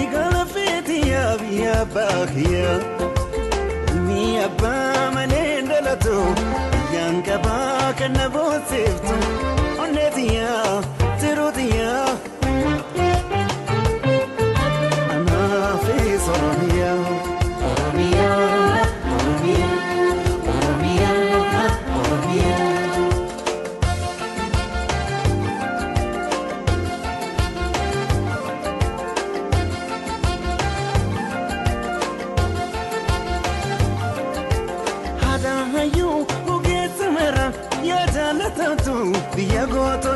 Igala fetiya biya bakiya Mi abba manenda lato Yanka baka na boseftu Onetiya tirutiya Ana fes Oromiya Oromiya Oromiya Oromiya Oromiya You who gets mera ya jalata tu biya goto